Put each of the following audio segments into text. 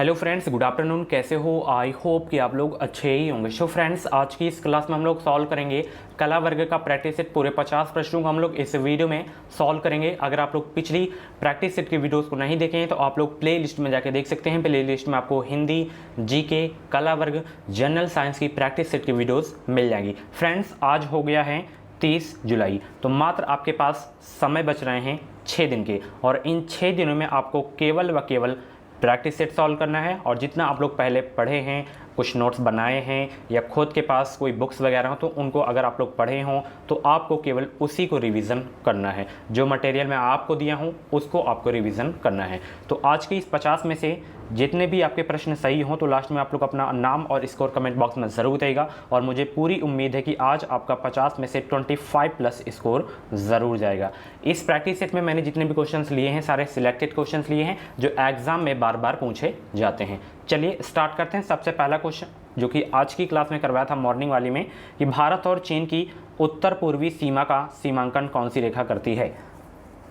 Hello friends, good afternoon. कैसे हो? I hope कि आप लोग अच्छे ही होंगे। सो फ्रेंड्स, आज की इस क्लास में हम लोग सॉल्व करेंगे कला वर्ग का प्रैक्टिस सेट। पूरे 50 प्रश्नों को हम लोग इस वीडियो में सॉल्व करेंगे। अगर आप लोग पिछली प्रैक्टिस सेट की वीडियोस को नहीं देखे हैं तो आप लोग प्ले लिस्ट में जाके देख सकते हैं। प्ले लिस्ट में आपको हिंदी, जीके, कला वर्ग, जनरल साइंस की प्रैक्टिस सेट की वीडियोज़ मिल जाएंगी। फ्रेंड्स, आज हो गया है 30 जुलाई, तो मात्र आपके पास समय बच रहे हैं 6 दिन के, और इन 6 दिनों में आपको केवल व केवल प्रैक्टिस सेट सॉल्व करना है। और जितना आप लोग पहले पढ़े हैं, कुछ नोट्स बनाए हैं या खुद के पास कोई बुक्स वगैरह हो तो उनको अगर आप लोग पढ़े हों तो आपको केवल उसी को रिवीजन करना है। जो मटेरियल मैं आपको दिया हूं उसको आपको रिवीजन करना है। तो आज के इस 50 में से जितने भी आपके प्रश्न सही हों तो लास्ट में आप लोग अपना नाम और स्कोर कमेंट बॉक्स में ज़रूर बताइएगा। और मुझे पूरी उम्मीद है कि आज आपका 50 में से 25 प्लस स्कोर ज़रूर जाएगा। इस प्रैक्टिस सेट में मैंने जितने भी क्वेश्चंस लिए हैं सारे सिलेक्टेड क्वेश्चंस लिए हैं जो एग्जाम में बार बार पूछे जाते हैं। चलिए स्टार्ट करते हैं। सबसे पहला क्वेश्चन जो कि आज की क्लास में करवाया था मॉर्निंग वाली में, कि भारत और चीन की उत्तर पूर्वी सीमा का सीमांकन कौन सी रेखा करती है।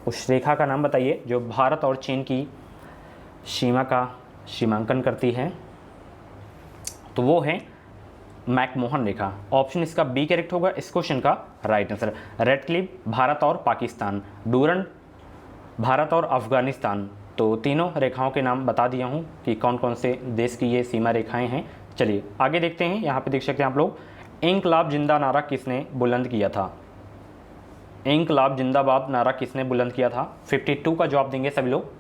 उस रेखा का नाम बताइए जो भारत और चीन की सीमा का सीमांकन करती है। तो वो है मैकमोहन रेखा। ऑप्शन इसका बी करेक्ट होगा इस क्वेश्चन का right answer. Red Cliff Bharat और पाकिस्तान, डूरंड भारत और अफगानिस्तान। तो तीनों रेखाओं के नाम बता दिया हूँ कि कौन कौन से देश की ये सीमा रेखाएं हैं। चलिए आगे देखते हैं। यहाँ पे देख सकते हैं आप लोग, इंकलाब जिंदा नारा किसने बुलंद किया था। इंकलाब जिंदाबाद नारा किसने बुलंद किया था। 52 का जवाब देंगे सभी लोग।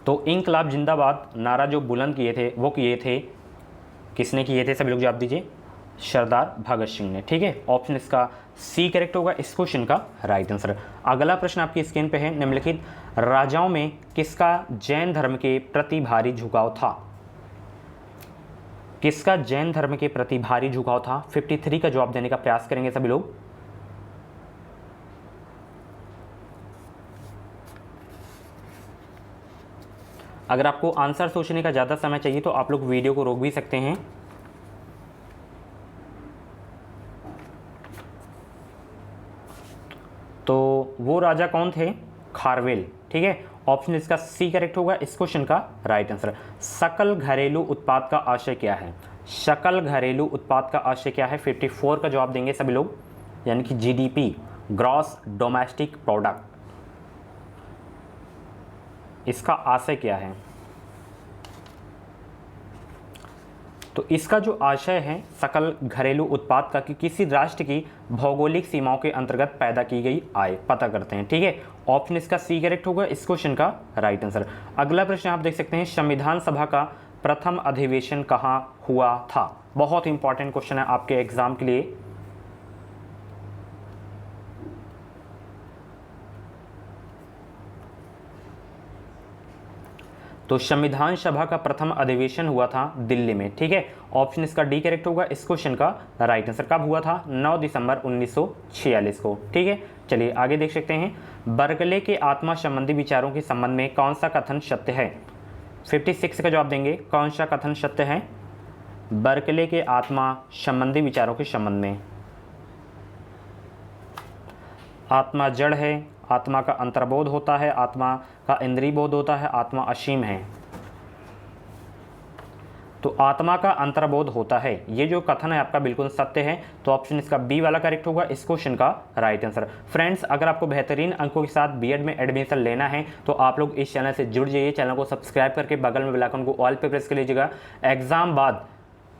तो इंकलाब जिंदाबाद नारा जो बुलंद किए थे वो किए थे, किसने किए थे, सभी लोग जवाब दीजिए। सरदार भगत सिंह ने। ठीक है, ऑप्शन इसका सी करेक्ट होगा इस क्वेश्चन का राइट आंसर। अगला प्रश्न आपकी स्क्रीन पे है, निम्नलिखित राजाओं में किसका जैन धर्म के प्रति भारी झुकाव था। किसका जैन धर्म के प्रति भारी झुकाव था। 53 का जवाब देने का प्रयास करेंगे सभी लोग। अगर आपको आंसर सोचने का ज़्यादा समय चाहिए तो आप लोग वीडियो को रोक भी सकते हैं। तो वो राजा कौन थे, खारवेल। ठीक है, ऑप्शन इसका सी करेक्ट होगा इस क्वेश्चन का राइट आंसर। सकल घरेलू उत्पाद का आशय क्या है। सकल घरेलू उत्पाद का आशय क्या है। 54 का जवाब देंगे सभी लोग, यानी कि जीडीपी, ग्रॉस डोमेस्टिक प्रोडक्ट। इसका आशय क्या है। तो इसका जो आशय है सकल घरेलू उत्पाद का, कि किसी राष्ट्र की भौगोलिक सीमाओं के अंतर्गत पैदा की गई आय पता करते हैं। ठीक है, ऑप्शन इसका सी करेक्ट होगा इस क्वेश्चन का राइट आंसर। अगला प्रश्न आप देख सकते हैं, संविधान सभा का प्रथम अधिवेशन कहाँ हुआ था। बहुत इंपॉर्टेंट क्वेश्चन है आपके एग्जाम के लिए। तो संविधान सभा का प्रथम अधिवेशन हुआ था दिल्ली में। ठीक है, ऑप्शन इसका डी करेक्ट होगा इस क्वेश्चन का राइट आंसर। कब हुआ था, 9 दिसंबर 1946 को। ठीक है, चलिए आगे देख सकते हैं, बर्कले के आत्मा संबंधी विचारों के संबंध में कौन सा कथन सत्य है। 56 का जवाब देंगे, कौन सा कथन सत्य है बर्कले के आत्मा संबंधी विचारों के संबंध में। आत्मा जड़ है, आत्मा का अंतर्बोध होता है, आत्मा का इंद्रिय बोध होता है, आत्मा असीम है। तो आत्मा का अंतर्बोध होता है, ये जो कथन है आपका बिल्कुल सत्य है। तो ऑप्शन इसका बी वाला करेक्ट होगा इस क्वेश्चन का राइट आंसर। फ्रेंड्स, अगर आपको बेहतरीन अंकों के साथ बीएड में एडमिशन लेना है तो आप लोग इस चैनल से जुड़ जाइए। चैनल को सब्सक्राइब करके बगल में बेल आइकन को ऑल पे प्रेस कर लीजिएगा। एग्जाम बाद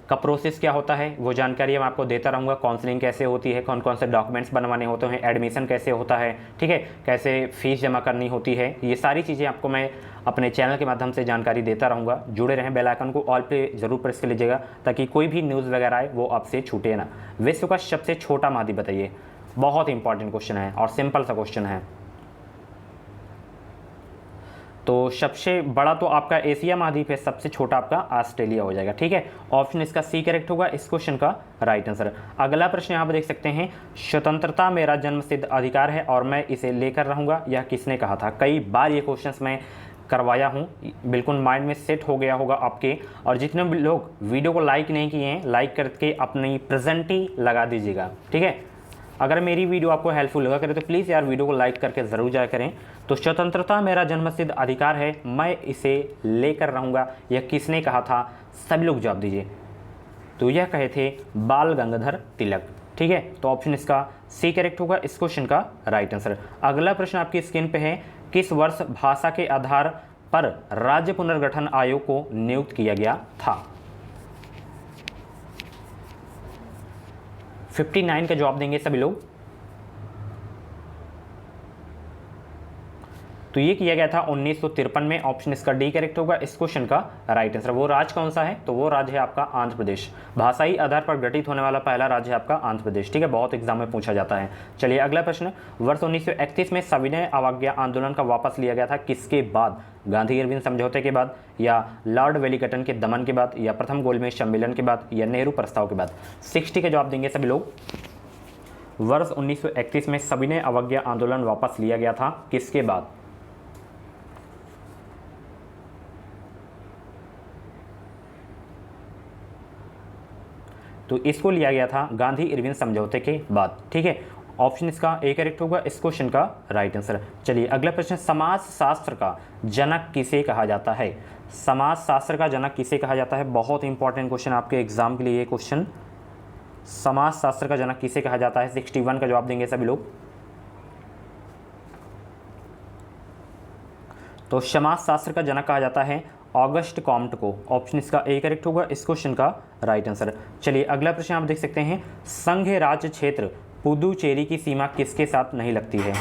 का प्रोसेस क्या होता है वो जानकारी मैं आपको देता रहूँगा। काउंसलिंग कैसे होती है, कौन कौन से डॉक्यूमेंट्स बनवाने होते हैं, एडमिशन कैसे होता है, ठीक है, कैसे फीस जमा करनी होती है, ये सारी चीज़ें आपको मैं अपने चैनल के माध्यम से जानकारी देता रहूँगा। जुड़े रहें, बेल आइकन को ऑल पे ज़रूर प्रेस कर लीजिएगा ताकि कोई भी न्यूज़ वगैरह आए वो आपसे छूटे ना। विश्व का सबसे छोटा महाद्वीप बताइए। बहुत इंपॉर्टेंट क्वेश्चन है और सिंपल सा क्वेश्चन है। तो सबसे बड़ा तो आपका एशिया महाद्वीप है, सबसे छोटा आपका ऑस्ट्रेलिया हो जाएगा। ठीक है, ऑप्शन इसका सी करेक्ट होगा इस क्वेश्चन का राइट आंसर। अगला प्रश्न यहाँ पर देख सकते हैं, स्वतंत्रता मेरा जन्मसिद्ध अधिकार है और मैं इसे लेकर रहूँगा, यह किसने कहा था। कई बार ये क्वेश्चंस मैं करवाया हूँ, बिल्कुल माइंड में सेट हो गया होगा आपके। और जितने भी लोग वीडियो को लाइक नहीं किए हैं, लाइक करके अपनी प्रेजेंट ही लगा दीजिएगा। ठीक है, अगर मेरी वीडियो आपको हेल्पफुल लगा करे तो प्लीज़ यार वीडियो को लाइक करके ज़रूर जाया करें। तो स्वतंत्रता मेरा जन्मसिद्ध अधिकार है, मैं इसे लेकर रहूँगा, यह किसने कहा था? सभी लोग जवाब दीजिए। तो यह कहे थे बाल गंगाधर तिलक। ठीक है, तो ऑप्शन इसका सी करेक्ट होगा इस क्वेश्चन का राइट आंसर। अगला प्रश्न आपकी स्क्रीन पे है, किस वर्ष भाषा के आधार पर राज्य पुनर्गठन आयोग को नियुक्त किया गया था? 59 का जवाब देंगे सभी लोग। तो ये किया गया था 1953 में, ऑप्शन इसका डी करेक्ट होगा इस क्वेश्चन का राइट आंसर। वो राज्य कौन सा है? तो वो राज्य है आपका आंध्र प्रदेश। भाषाई आधार पर गठित होने वाला पहला राज्य है आपका आंध्र प्रदेश। ठीक है, बहुत एग्जाम में पूछा जाता है। चलिए अगला प्रश्न, वर्ष 1931 में सविनय अवज्ञा आंदोलन का वापस लिया गया था किसके बाद? गांधी इरविन समझौते के बाद, या लॉर्ड वेलिंगटन के दमन के बाद, या प्रथम गोलमेज सम्मेलन के बाद, या नेहरू प्रस्ताव के बाद? 60 का जवाब देंगे सभी लोग। वर्ष 1931 में सविनय अवज्ञा आंदोलन वापस लिया गया था किसके बाद? तो इसको लिया गया था गांधी इरविन समझौते के बाद। ठीक है, ऑप्शन इसका ए करेक्ट होगा इस क्वेश्चन का राइट आंसर। चलिए अगला प्रश्न, समाज शास्त्र का जनक किसे कहा जाता है? समाज शास्त्र का जनक किसे कहा जाता है? बहुत इंपॉर्टेंट क्वेश्चन आपके एग्जाम के लिए ये क्वेश्चन, समाज शास्त्र का जनक किसे कहा जाता है? 61 का जवाब देंगे सभी लोग। तो समाज शास्त्र का जनक कहा जाता है ऑगस्ट कॉम्ट को। ऑप्शन इसका ए करेक्ट होगा इस क्वेश्चन का राइट आंसर। चलिए अगला प्रश्न आप देख सकते हैं, संघ राज्य क्षेत्र पुदुचेरी की सीमा किसके साथ नहीं लगती है?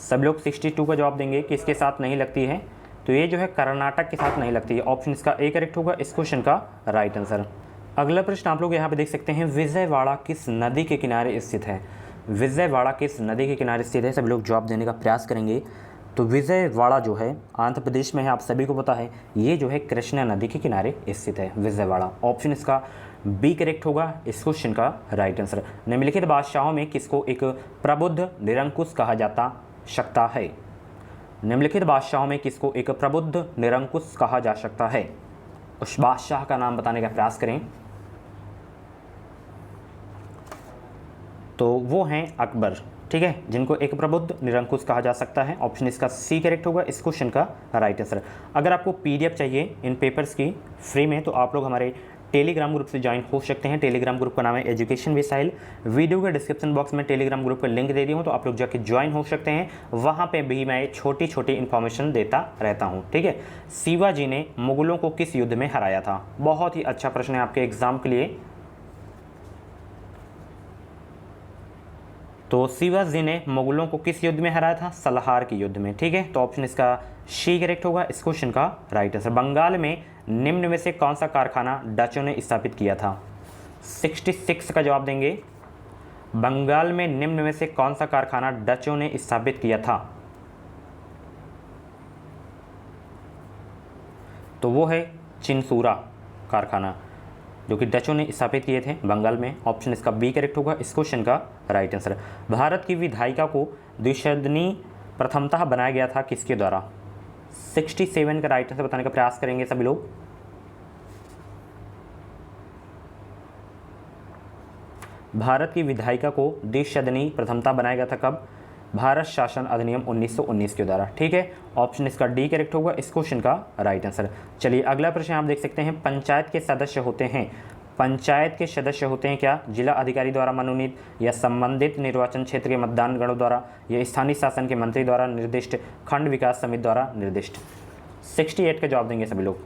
सब लोग 62 का जवाब देंगे, किसके साथ नहीं लगती है? तो ये जो है कर्नाटक के साथ नहीं लगती है। ऑप्शन इसका ए करेक्ट होगा इस क्वेश्चन का राइट आंसर। अगला प्रश्न आप लोग यहाँ पे देख सकते हैं, विजयवाड़ा किस नदी के किनारे स्थित है? विजयवाड़ा किस नदी के किनारे स्थित है? सब लोग जवाब देने का प्रयास करेंगे। तो विजयवाड़ा जो है आंध्र प्रदेश में है, आप सभी को पता है। ये जो है कृष्णा नदी के किनारे स्थित है विजयवाड़ा। ऑप्शन इसका बी करेक्ट होगा इस क्वेश्चन का राइट आंसर। निम्नलिखित बादशाहों में किसको एक प्रबुद्ध निरंकुश कहा जाता सकता है? निम्नलिखित बादशाहों में किसको एक प्रबुद्ध निरंकुश कहा जा सकता है? उस बादशाह का नाम बताने का प्रयास करें। तो वो हैं अकबर। ठीक है, जिनको एक प्रबुद्ध निरंकुश कहा जा सकता है। ऑप्शन इसका सी करेक्ट होगा इस क्वेश्चन का राइट आंसर। अगर आपको पीडीएफ चाहिए इन पेपर्स की फ्री में, तो आप लोग हमारे टेलीग्राम ग्रुप से ज्वाइन हो सकते हैं। टेलीग्राम ग्रुप का नाम है एजुकेशन विसाइल। वीडियो के डिस्क्रिप्शन बॉक्स में टेलीग्राम ग्रुप का लिंक दे दी हूँ, तो आप लोग जाके ज्वाइन हो सकते हैं। वहाँ पे भी मैं छोटी छोटी इन्फॉर्मेशन देता रहता हूँ। ठीक है, शिवाजी ने मुगलों को किस युद्ध में हराया था? बहुत ही अच्छा प्रश्न है आपके एग्जाम के लिए। तो शिवाजी ने मुगलों को किस युद्ध में हराया था? सलाहार के युद्ध में। ठीक है, तो ऑप्शन इसका सी करेक्ट होगा इस क्वेश्चन का राइट आंसर। बंगाल में निम्न में से कौन सा कारखाना डचों ने स्थापित किया था? 66 का जवाब देंगे। बंगाल में निम्न में से कौन सा कारखाना डचों ने स्थापित किया था? तो वो है चिनसूरा कारखाना, जो कि डचों ने स्थापित किए थे बंगाल में। ऑप्शन इसका बी करेक्ट होगा इस क्वेश्चन का राइट आंसर। भारत की विधायिका को द्विशदनी प्रथमतः बनाया गया था किसके द्वारा? 67 का राइट आंसर बताने का प्रयास करेंगे सभी लोग। भारत की विधायिका को द्विशदनी प्रथमतः बनाया गया था कब? भारत शासन अधिनियम 1919 के द्वारा। ठीक है, ऑप्शन इसका डी करेक्ट होगा इस क्वेश्चन का राइट आंसर। चलिए अगला प्रश्न आप देख सकते हैं, पंचायत के सदस्य होते हैं, पंचायत के सदस्य होते हैं क्या? जिला अधिकारी द्वारा मनोनीत, या संबंधित निर्वाचन क्षेत्र के मतदान गणों द्वारा, या स्थानीय शासन के मंत्री द्वारा निर्दिष्ट, खंड विकास समिति द्वारा निर्दिष्ट? 68 का जवाब देंगे सभी लोग।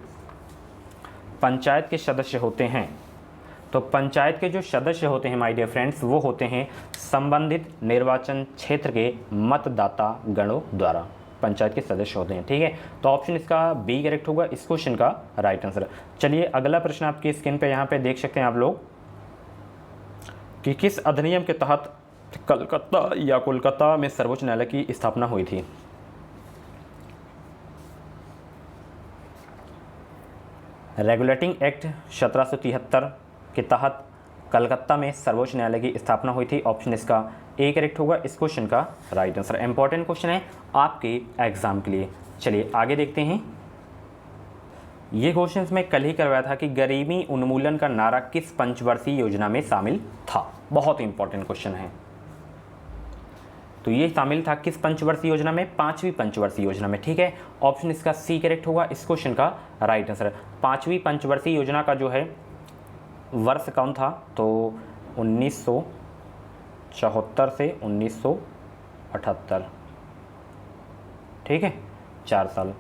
पंचायत के सदस्य होते हैं, तो पंचायत के जो सदस्य होते हैं माय डियर फ्रेंड्स, वो होते हैं संबंधित निर्वाचन क्षेत्र के मतदाता गणों द्वारा पंचायत के सदस्य होते हैं। ठीक है, तो ऑप्शन इसका बी करेक्ट होगा इस क्वेश्चन का राइट आंसर। चलिए अगला प्रश्न आपकी स्क्रीन पे यहाँ पे देख सकते हैं आप लोग कि किस अधिनियम के तहत कलकत्ता या कोलकाता में सर्वोच्च न्यायालय की स्थापना हुई थी? रेगुलेटिंग एक्ट 1773 के तहत कलकत्ता में सर्वोच्च न्यायालय की स्थापना हुई थी। ऑप्शन इसका ए करेक्ट होगा इस क्वेश्चन का राइट आंसर। इंपॉर्टेंट क्वेश्चन है आपके एग्जाम के लिए। चलिए आगे देखते हैं। ये क्वेश्चन मैं कल ही करवाया था कि गरीबी उन्मूलन का नारा किस पंचवर्षीय योजना में शामिल था? बहुत इंपॉर्टेंट क्वेश्चन है। तो ये शामिल था किस पंचवर्षीय योजना में? 5वीं पंचवर्षीय योजना में। ठीक है, ऑप्शन इसका सी करेक्ट होगा इस क्वेश्चन का राइट आंसर। 5वीं पंचवर्षीय योजना का जो है वर्ष कौन था? तो 1974 से 1978। ठीक है, 4 साल।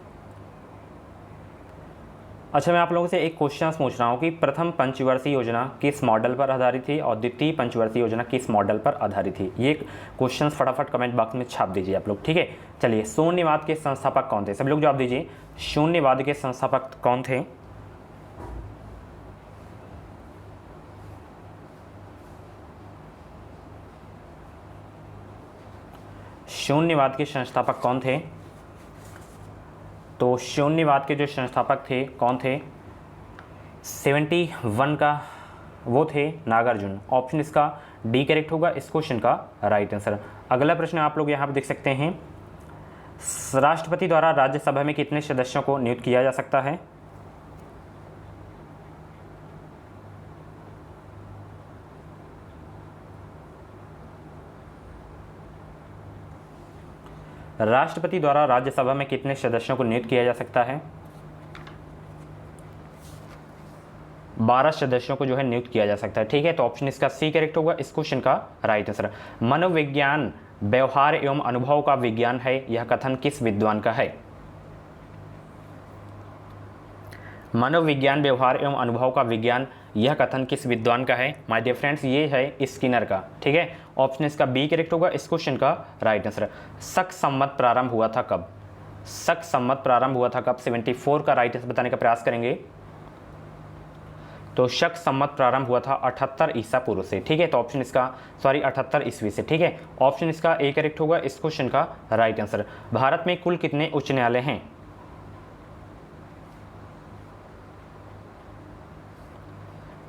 अच्छा, मैं आप लोगों से एक क्वेश्चन पूछ रहा हूँ कि प्रथम पंचवर्षीय योजना किस मॉडल पर आधारित थी और द्वितीय पंचवर्षीय योजना किस मॉडल पर आधारित थी? ये क्वेश्चन फटाफट कमेंट बॉक्स में छाप दीजिए आप लोग। ठीक है, चलिए, शून्यवाद के संस्थापक कौन थे? सब लोग जवाब दीजिए, शून्यवाद के संस्थापक कौन थे? शून्यवाद के संस्थापक कौन थे? तो शून्यवाद के जो संस्थापक थे कौन थे? 71 का वो थे नागार्जुन। ऑप्शन इसका डी करेक्ट होगा इस क्वेश्चन का राइट आंसर। अगला प्रश्न आप लोग यहाँ पर देख सकते हैं, राष्ट्रपति द्वारा राज्यसभा में कितने सदस्यों को नियुक्त किया जा सकता है? राष्ट्रपति द्वारा राज्यसभा में कितने सदस्यों को नियुक्त किया जा सकता है? 12 सदस्यों को जो है नियुक्त किया जा सकता है। ठीक है, तो ऑप्शन इसका सी करेक्ट होगा इस क्वेश्चन का राइट आंसर। मनोविज्ञान व्यवहार एवं अनुभव का विज्ञान है, यह कथन किस विद्वान का है? मनोविज्ञान व्यवहार एवं अनुभव का विज्ञान, यह कथन किस विद्वान का है? माय डियर फ्रेंड्स, ये है स्किनर का। ठीक है, ऑप्शन इसका बी करेक्ट होगा इस क्वेश्चन का राइट आंसर। शक सम्मत प्रारंभ हुआ था कब? शक सम्मत प्रारंभ हुआ था कब? 74 का राइट आंसर बताने का प्रयास करेंगे। तो शक सम्मत प्रारंभ हुआ था 78 ईसा पूर्व से। ठीक है, तो ऑप्शन इसका 78 ईस्वी से। ठीक है, ऑप्शन इसका ए करेक्ट होगा इस क्वेश्चन का राइट आंसर। भारत में कुल कितने उच्च न्यायालय हैं?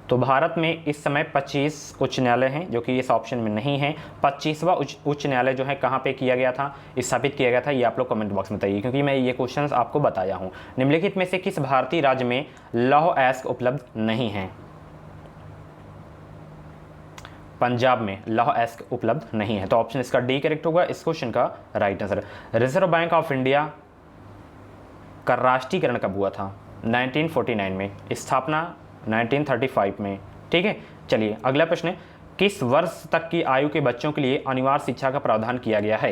तो भारत में इस समय 25 उच्च न्यायालय हैं, जो कि इस ऑप्शन में नहीं है। 25वां उच्च न्यायालय जो है कहाँ पे किया गया था, स्थापित किया गया था, ये आप लोग कमेंट बॉक्स में बताइए, क्योंकि मैं ये क्वेश्चंस आपको बताया हूँ। निम्नलिखित में से किस भारतीय राज्य में लौह अयस्क उपलब्ध नहीं है? पंजाब में लौह अयस्क उपलब्ध नहीं है, तो ऑप्शन इसका डी करेक्ट होगा इस क्वेश्चन का right answer. Reserve bank of India का राष्ट्रीयकरण कब हुआ था? 1949 में। स्थापना 1935 में। ठीक है, चलिए अगला प्रश्न है, किस वर्ष तक की आयु के बच्चों के लिए अनिवार्य शिक्षा का प्रावधान किया गया है?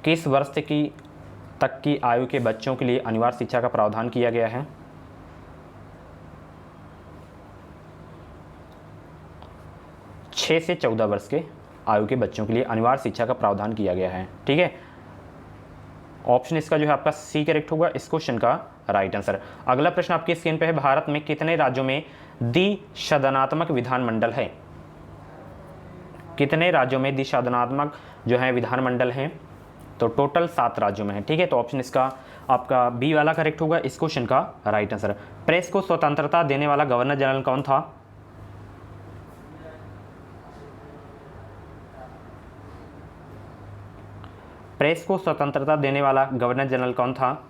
किस वर्ष तक की आयु के बच्चों के लिए अनिवार्य शिक्षा का प्रावधान किया गया है? छः से 14 वर्ष के आयु के बच्चों के लिए अनिवार्य शिक्षा का प्रावधान किया गया है। ठीक है, ऑप्शन इसका जो है आपका सी करेक्ट होगा इस क्वेश्चन का राइट आंसर। अगला प्रश्न आपकी स्क्रीन पे है, भारत में कितने राज्यों में द्विसदनात्मक विधानमंडल है? कितने राज्यों में द्विसदनात्मक जो है विधानमंडल हैं? तो टोटल 7 राज्यों में है। ठीक है, तो ऑप्शन इसका आपका बी वाला करेक्ट होगा इस क्वेश्चन का राइट आंसर। प्रेस को स्वतंत्रता देने वाला गवर्नर जनरल कौन था? प्रेस को स्वतंत्रता देने वाला गवर्नर जनरल कौन था?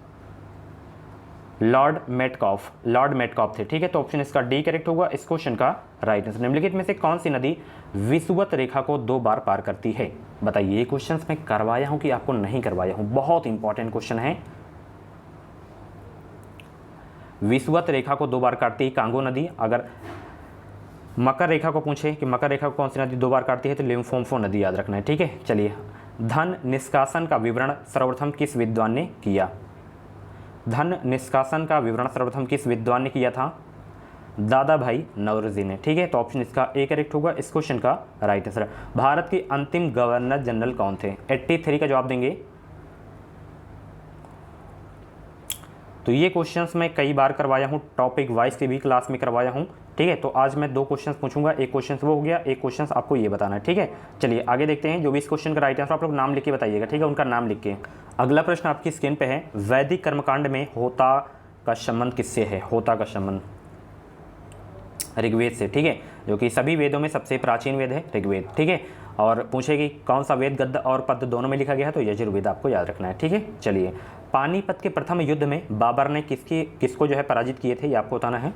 Lord Metcalfe. लॉर्ड मेटकॉफ थे। ठीक है, तो ऑप्शन इसका डी करेक्ट होगा इस क्वेश्चन का राइट आंसर। निम्नलिखित में से कौन सी नदी विषुवत रेखा को 2 बार पार करती है? बताइए, ये क्वेश्चन मैं करवाया हूं कि आपको नहीं करवाया हूं? बहुत इंपॉर्टेंट क्वेश्चन है। विषुवत रेखा को 2 बार काटती है कांगो नदी। अगर मकर रेखा को पूछे कि मकर रेखा को कौन सी नदी 2 बार काटती है, तो लिम्फोम्फो नदी याद रखना है। ठीक है, चलिए, धन निष्कासन का विवरण सर्वप्रथम किस विद्वान ने किया? धन निष्कासन का विवरण सर्वप्रथम किस विद्वान ने किया था? दादा भाई नौरोजी ने। ठीक है, तो ऑप्शन इसका ए करेक्ट होगा इस क्वेश्चन का राइट आंसर। भारत के अंतिम गवर्नर जनरल कौन थे? 83 का जवाब देंगे। तो ये क्वेश्चंस मैं कई बार करवाया हूँ, टॉपिक वाइज के भी क्लास में करवाया हूँ। ठीक है, तो आज मैं 2 क्वेश्चंस पूछूंगा, एक क्वेश्चन वो हो गया, एक क्वेश्चन आपको ये बताना है। ठीक है, चलिए आगे देखते हैं। जो भी इस क्वेश्चन का राइट आंसर आप लोग नाम लिख के बताइएगा। ठीक है, उनका नाम लिख के। अगला प्रश्न आपकी स्क्रीन पे है, वैदिक कर्मकांड में होता का संबंध किससे है? होता का संबंध ऋग्वेद से, ठीक है, जो कि सभी वेदों में सबसे प्राचीन वेद है ऋग्वेद, ठीक है। और पूछेगी कौन सा वेद गद्य और पद्य दोनों में लिखा गया है, तो यजुर्वेद आपको याद रखना है, ठीक है। चलिए, पानीपत के प्रथम युद्ध में बाबर ने किसको जो है पराजित किए थे, ये आपको बताना है।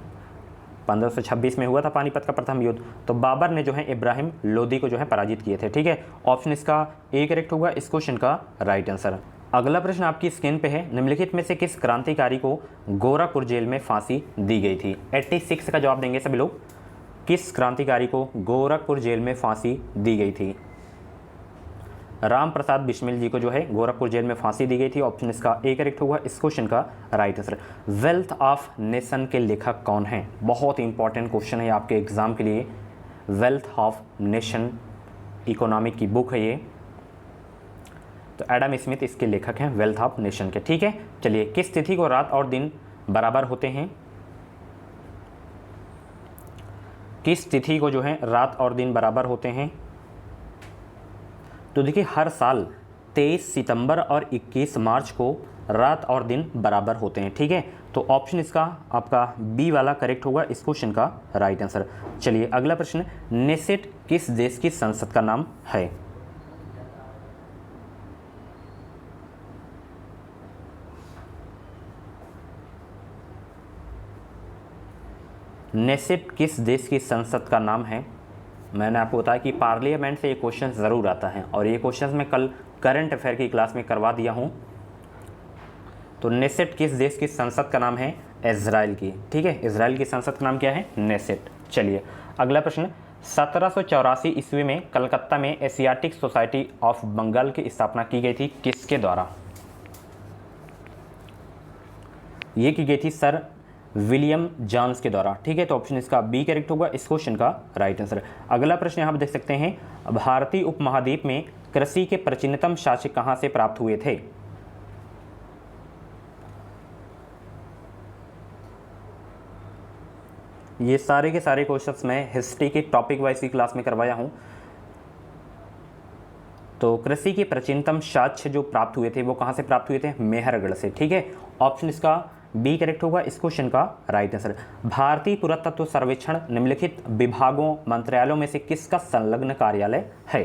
1526 में हुआ था पानीपत का प्रथम युद्ध, तो बाबर ने जो है इब्राहिम लोदी को जो है पराजित किए थे, ठीक है। ऑप्शन इसका ए करेक्ट होगा इस क्वेश्चन का राइट आंसर। अगला प्रश्न आपकी स्क्रीन पे है, निम्नलिखित में से किस क्रांतिकारी को गोरखपुर जेल में फांसी दी गई थी। 86 का जवाब देंगे सभी लोग। किस क्रांतिकारी को गोरखपुर जेल में फांसी दी गई थी। राम प्रसाद बिस्मिल जी को जो है गोरखपुर जेल में फांसी दी गई थी। ऑप्शन इसका ए करेक्ट होगा इस क्वेश्चन का right answer. Wealth of nation के लेखक कौन हैं, बहुत इंपॉर्टेंट क्वेश्चन है आपके एग्जाम के लिए। वेल्थ ऑफ नेशन इकोनॉमिक की बुक है ये, तो एडम स्मिथ इसके लेखक हैं वेल्थ ऑफ नेशन के, ठीक है। चलिए, किस तिथि को रात और दिन बराबर होते हैं। किस तिथि को जो है रात और दिन बराबर होते हैं। तो देखिए, हर साल 23 सितंबर और 21 मार्च को रात और दिन बराबर होते हैं, ठीक है। तो ऑप्शन इसका आपका बी वाला करेक्ट होगा इस क्वेश्चन का राइट आंसर। चलिए, अगला प्रश्न, नेसेट किस देश की संसद का नाम है। नेसेट किस देश की संसद का नाम है। मैंने आपको बताया कि पार्लियामेंट से ये क्वेश्चन ज़रूर आता है, और ये क्वेश्चन मैं कल करंट अफेयर की क्लास में करवा दिया हूँ। तो नेसेट किस देश की संसद का नाम है, इजराइल की, ठीक है। इजराइल की संसद का नाम क्या है, नेसेट। चलिए, अगला प्रश्न, 1784 ईस्वी में कलकत्ता में एशियाटिक सोसाइटी ऑफ बंगाल की स्थापना की गई थी, किसके द्वारा। ये की गई थी सर विलियम जॉन्स के द्वारा, ठीक है। तो ऑप्शन इसका बी करेक्ट होगा इस क्वेश्चन का राइट आंसर। अगला प्रश्न यहाँ पर देख सकते हैं, भारतीय उपमहाद्वीप में कृषि के प्राचीनतम शासक कहाँ से प्राप्त हुए थे। ये सारे के सारे क्वेश्चंस मैं हिस्ट्री के टॉपिक वाइज की क्लास में करवाया हूँ। तो कृषि के प्राचीनतम साक्ष्य जो प्राप्त हुए थे वो कहाँ से प्राप्त हुए थे, मेहरगढ़ से, ठीक है। ऑप्शन इसका बी करेक्ट होगा इस क्वेश्चन का राइट आंसर। भारतीय पुरातत्व सर्वेक्षण निम्नलिखित विभागों मंत्रालयों में से किसका संलग्न कार्यालय है।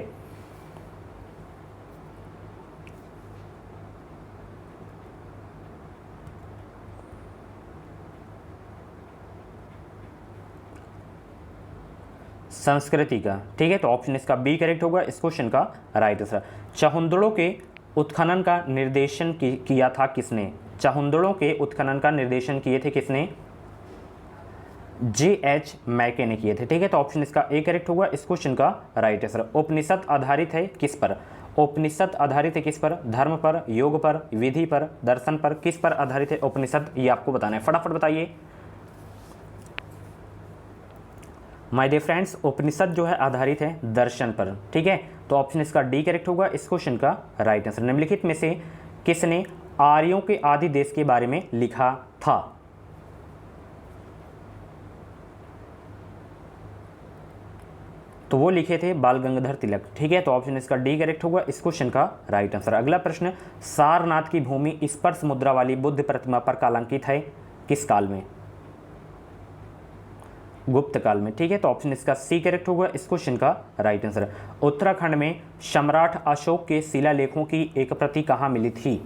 संस्कृति का, ठीक है। तो ऑप्शन इसका बी करेक्ट होगा इस क्वेश्चन का राइट आंसर। चहुंदड़ों के उत्खनन का निर्देशन किया था किसने। चहुंदड़ों के उत्खनन का निर्देशन किए थे किसने, J.H. मैके ने किए थे, ठीक है। तो ऑप्शन इसका ए करेक्ट होगा इस क्वेश्चन का राइट आंसर। उपनिषद आधारित है किस पर, उपनिषद आधारित है किस पर, धर्म पर, योग पर, विधि पर, दर्शन पर, किस पर आधारित है उपनिषद, ये आपको बताना है, फटाफट बताइए माय डियर फ्रेंड्स। उपनिषद जो है आधारित है दर्शन पर, ठीक है। तो ऑप्शन इसका डी करेक्ट होगा इस क्वेश्चन का राइट आंसर। निम्नलिखित में से किसने आर्यों के आदि देश के बारे में लिखा था। तो वो लिखे थे बाल गंगाधर तिलक, ठीक है। तो ऑप्शन इसका डी करेक्ट होगा इस क्वेश्चन का राइट आंसर। अगला प्रश्न, सारनाथ की भूमि स्पर्श मुद्रा वाली बुद्ध प्रतिमा पर कालांकित है किस काल में, गुप्त काल में, ठीक है। तो ऑप्शन इसका सी करेक्ट होगा इस क्वेश्चन का राइट आंसर। उत्तराखंड में सम्राट अशोक के शिलालेखों की एक प्रति कहाँ मिली थी।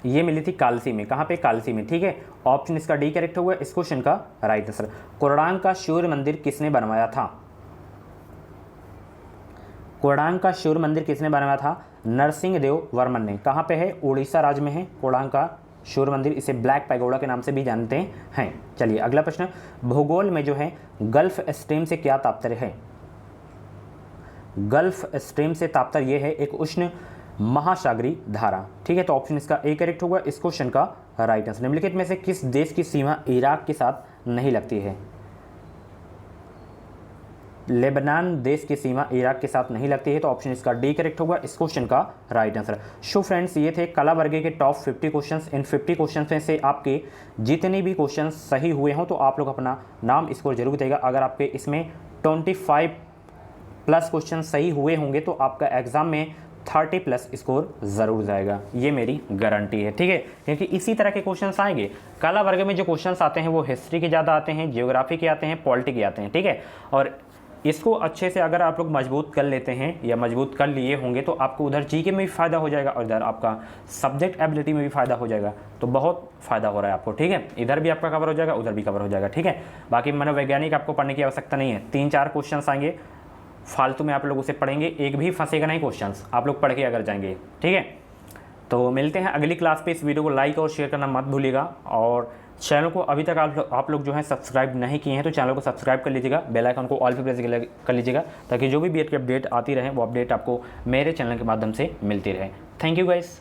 ये मिली थी कालसी में, कहाँ पे, कालसी में, ठीक है। ऑप्शन इसका डी करेक्ट होगा इस क्वेश्चन का राइट आंसर। कोणार्क का सूर्य मंदिर किसने बनवाया था। कोणार्क का सूर्य मंदिर किसने बनवाया था, नरसिंह देव वर्मन ने। कहाँ पे है, उड़ीसा राज्य में है कोणार्क का सूर्य मंदिर, इसे ब्लैक पैगोडा के नाम से भी जानते हैं। चलिए, अगला प्रश्न, भूगोल में जो है गल्फ स्ट्रीम से क्या तात्पर्य है। गल्फ स्ट्रीम से तात्पर्य यह है एक उष्ण महासागरीय धारा, ठीक है। तो ऑप्शन इसका ए करेक्ट होगा इस क्वेश्चन का राइट आंसर। निम्नलिखित में से किस देश की सीमा इराक के साथ नहीं लगती है। लेबनान देश की सीमा इराक के साथ नहीं लगती है। तो ऑप्शन इसका डी करेक्ट होगा इस क्वेश्चन का राइट आंसर। सो फ्रेंड्स, ये थे कला वर्ग के टॉप 50 क्वेश्चंस। इन 50 क्वेश्चंस में से आपके जितने भी क्वेश्चंस सही हुए हों तो आप लोग अपना नाम स्कोर जरूर देगा। अगर आपके इसमें 25 प्लस क्वेश्चन सही हुए होंगे तो आपका एग्जाम में 30+ स्कोर ज़रूर जाएगा, ये मेरी गारंटी है, ठीक है। क्योंकि इसी तरह के क्वेश्चंस आएंगे। कला वर्ग में जो क्वेश्चंस आते हैं वो हिस्ट्री के ज़्यादा आते हैं, जियोग्राफी के आते हैं, पॉलिटी के आते हैं, ठीक है। और इसको अच्छे से अगर आप लोग मजबूत कर लेते हैं या मजबूत कर लिए होंगे तो आपको उधर जीके में भी फ़ायदा हो जाएगा और इधर आपका सब्जेक्ट एबिलिटी में भी फ़ायदा हो जाएगा। तो बहुत फ़ायदा हो रहा है आपको, ठीक है। इधर भी आपका कवर हो जाएगा, उधर भी कवर हो जाएगा, ठीक है। बाकी मनोवैज्ञानिक आपको पढ़ने की आवश्यकता नहीं है, 3-4 क्वेश्चन आएंगे फालतू में, आप लोग उसे पढ़ेंगे, एक भी फंसेगा नहीं क्वेश्चन, आप लोग पढ़ के अगर जाएंगे, ठीक है। तो मिलते हैं अगली क्लास पे। इस वीडियो को लाइक और शेयर करना मत भूलिएगा और चैनल को अभी तक आप लोग जो हैं सब्सक्राइब नहीं किए हैं तो चैनल को सब्सक्राइब कर लीजिएगा, बेल आइकन को ऑल पे प्रेस कर लीजिएगा ताकि जो भी बीएड की अपडेट आती रहे वो अपडेट आपको मेरे चैनल के माध्यम से मिलती रहे। Thank you guys.